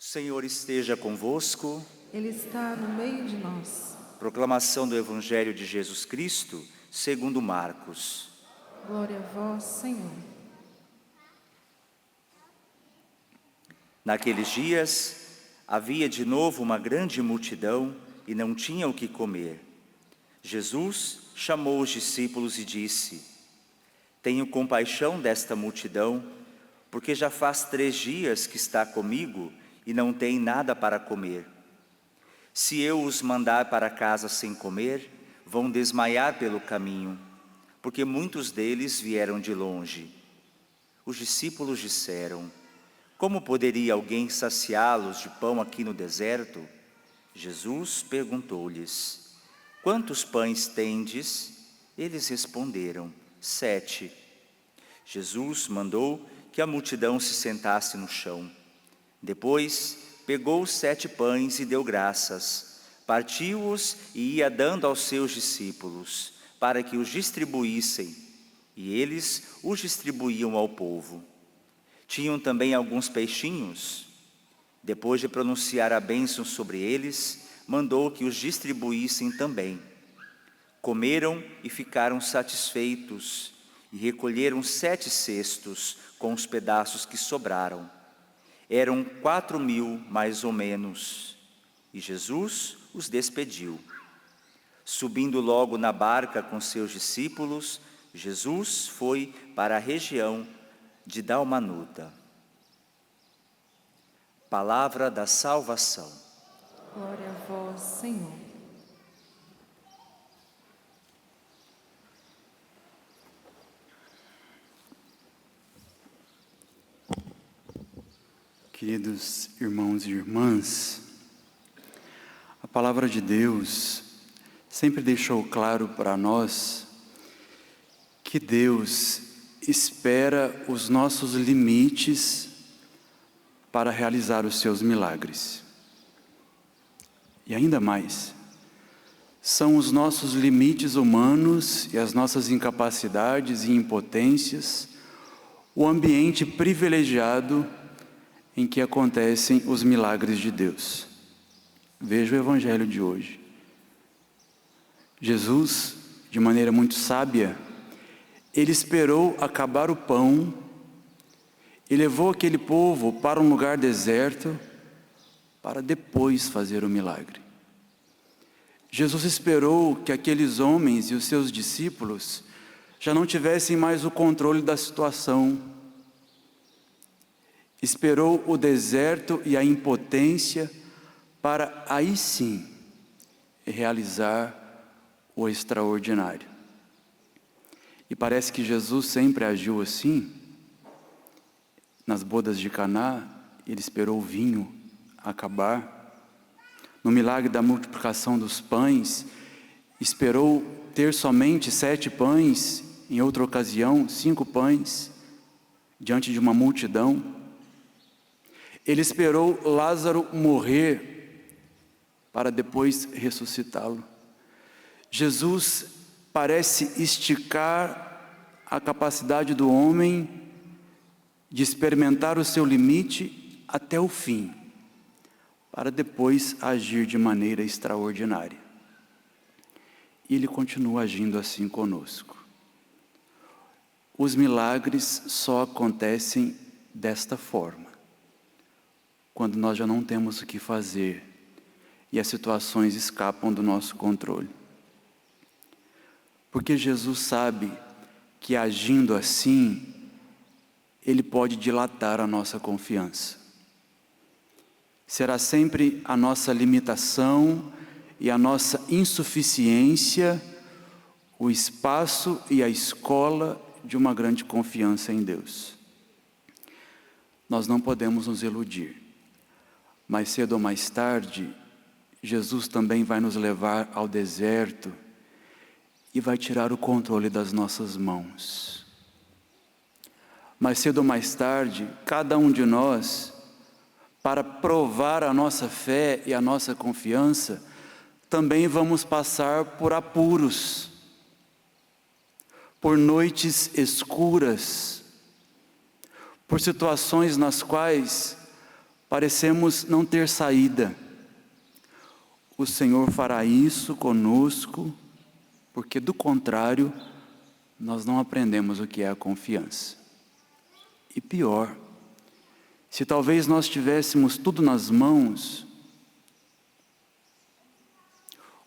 Senhor esteja convosco. Ele está no meio de nós. Proclamação do Evangelho de Jesus Cristo, segundo Marcos. Glória a vós, Senhor. Naqueles dias, havia de novo uma grande multidão e não tinha o que comer. Jesus chamou os discípulos e disse: Tenho compaixão desta multidão, porque já faz 3 dias que está comigo e não tem nada para comer. Se eu os mandar para casa sem comer, vão desmaiar pelo caminho, porque muitos deles vieram de longe. Os discípulos disseram: Como poderia alguém saciá-los de pão aqui no deserto? Jesus perguntou-lhes: Quantos pães tendes? Eles responderam: 7. Jesus mandou que a multidão se sentasse no chão. Depois pegou os 7 pães e deu graças, partiu-os e ia dando aos seus discípulos, para que os distribuíssem, e eles os distribuíam ao povo. Tinham também alguns peixinhos. Depois de pronunciar a bênção sobre eles, mandou que os distribuíssem também. Comeram e ficaram satisfeitos, e recolheram 7 cestos com os pedaços que sobraram. Eram 4.000 mais ou menos, e Jesus os despediu. Subindo logo na barca com seus discípulos, Jesus foi para a região de Dalmanuta. Palavra da salvação. Glória a vós, Senhor. Queridos irmãos e irmãs, a palavra de Deus sempre deixou claro para nós que Deus espera os nossos limites para realizar os seus milagres. E ainda mais, são os nossos limites humanos e as nossas incapacidades e impotências o ambiente privilegiado em que acontecem os milagres de Deus. Veja o Evangelho de hoje. Jesus, de maneira muito sábia, ele esperou acabar o pão e levou aquele povo para um lugar deserto para depois fazer o milagre. Jesus esperou que aqueles homens e os seus discípulos já não tivessem mais o controle da situação. Esperou o deserto e a impotência para aí sim realizar o extraordinário. E parece que Jesus sempre agiu assim. Nas bodas de Caná, ele esperou o vinho acabar. No milagre da multiplicação dos pães, esperou ter somente 7 pães, em outra ocasião 5 pães, diante de uma multidão. Ele esperou Lázaro morrer para depois ressuscitá-lo. Jesus parece esticar a capacidade do homem de experimentar o seu limite até o fim, para depois agir de maneira extraordinária. E Ele continua agindo assim conosco. Os milagres só acontecem desta forma, quando nós já não temos o que fazer e as situações escapam do nosso controle. Porque Jesus sabe que agindo assim, Ele pode dilatar a nossa confiança. Será sempre a nossa limitação e a nossa insuficiência o espaço e a escola de uma grande confiança em Deus. Nós não podemos nos iludir. Mais cedo ou mais tarde, Jesus também vai nos levar ao deserto e vai tirar o controle das nossas mãos. Mais cedo ou mais tarde, cada um de nós, para provar a nossa fé e a nossa confiança, também vamos passar por apuros, por noites escuras, por situações nas quais parecemos não ter saída. O Senhor fará isso conosco, porque do contrário, nós não aprendemos o que é a confiança. E pior, se talvez nós tivéssemos tudo nas mãos,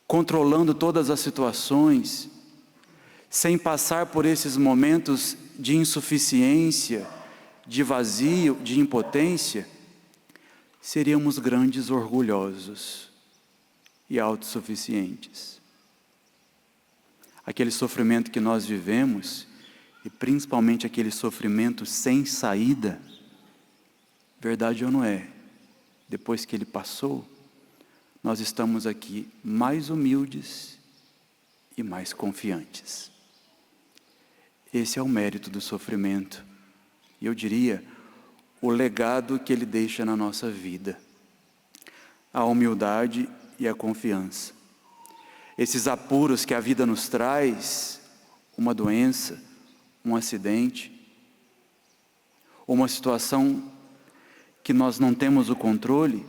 controlando todas as situações, sem passar por esses momentos de insuficiência, de vazio, de impotência, seríamos grandes orgulhosos e autossuficientes. Aquele sofrimento que nós vivemos, e principalmente aquele sofrimento sem saída, verdade ou não é? Depois que ele passou, nós estamos aqui mais humildes e mais confiantes. Esse é o mérito do sofrimento. E eu diria, o legado que ele deixa na nossa vida. A humildade e a confiança. Esses apuros que a vida nos traz, uma doença, um acidente, uma situação que nós não temos o controle,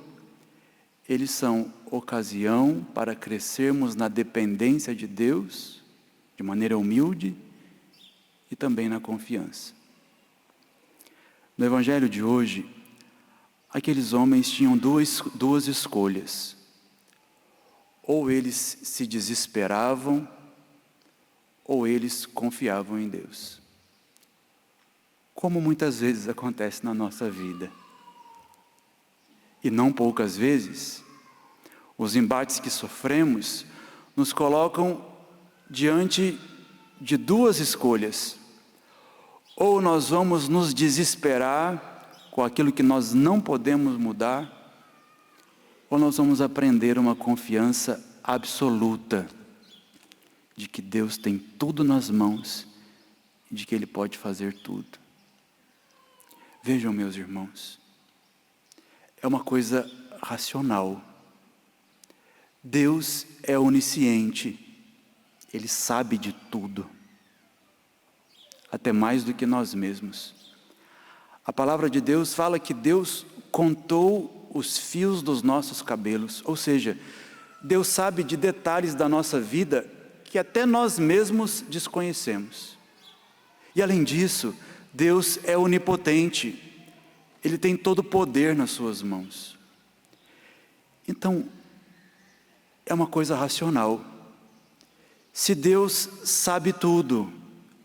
eles são ocasião para crescermos na dependência de Deus, de maneira humilde e também na confiança. No Evangelho de hoje, aqueles homens tinham duas escolhas. Ou eles se desesperavam, ou eles confiavam em Deus. Como muitas vezes acontece na nossa vida. E não poucas vezes, os embates que sofremos nos colocam diante de duas escolhas. Ou nós vamos nos desesperar com aquilo que nós não podemos mudar, ou nós vamos aprender uma confiança absoluta de que Deus tem tudo nas mãos e de que Ele pode fazer tudo. Vejam, meus irmãos, é uma coisa racional. Deus é onisciente, Ele sabe de tudo, até mais do que nós mesmos. A palavra de Deus fala que Deus contou os fios dos nossos cabelos, ou seja, Deus sabe de detalhes da nossa vida que até nós mesmos desconhecemos. E além disso, Deus é onipotente, Ele tem todo o poder nas suas mãos. Então, é uma coisa racional. Se Deus sabe tudo,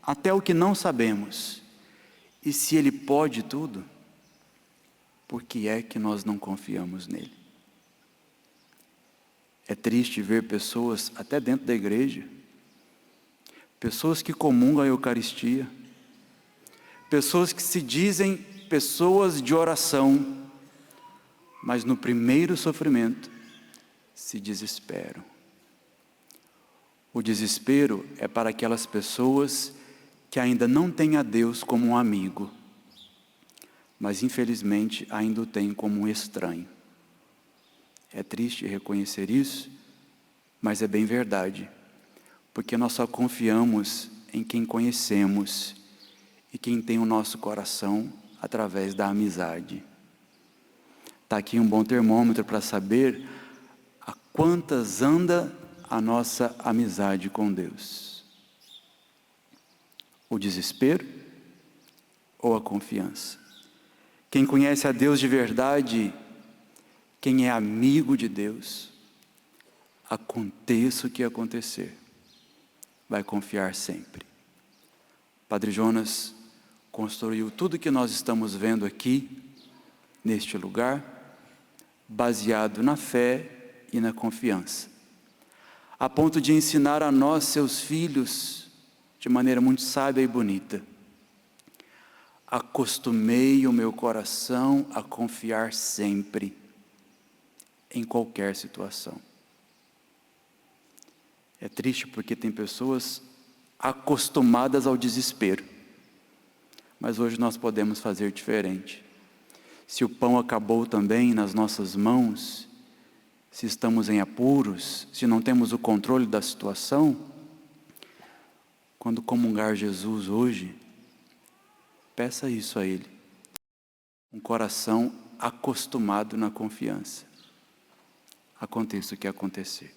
até o que não sabemos, e se Ele pode tudo, por que é que nós não confiamos nele? É triste ver pessoas, até dentro da igreja, pessoas que comungam a Eucaristia, pessoas que se dizem pessoas de oração, mas no primeiro sofrimento se desesperam. O desespero é para aquelas pessoas que ainda não têm a Deus como um amigo, mas infelizmente ainda o têm como um estranho. É triste reconhecer isso, mas é bem verdade, porque nós só confiamos em quem conhecemos e quem tem o nosso coração através da amizade. Está aqui um bom termômetro para saber a quantas anda a nossa amizade com Deus. O desespero ou a confiança? Quem conhece a Deus de verdade, quem é amigo de Deus, aconteça o que acontecer, vai confiar sempre. Padre Jonas construiu tudo que nós estamos vendo aqui, neste lugar, baseado na fé e na confiança, a ponto de ensinar a nós, seus filhos, de maneira muito sábia e bonita: acostumei o meu coração a confiar sempre, em qualquer situação. É triste porque tem pessoas acostumadas ao desespero, mas hoje nós podemos fazer diferente. Se o pão acabou também nas nossas mãos, se estamos em apuros, se não temos o controle da situação, quando comungar Jesus hoje, peça isso a Ele. Um coração acostumado na confiança. Aconteça o que acontecer.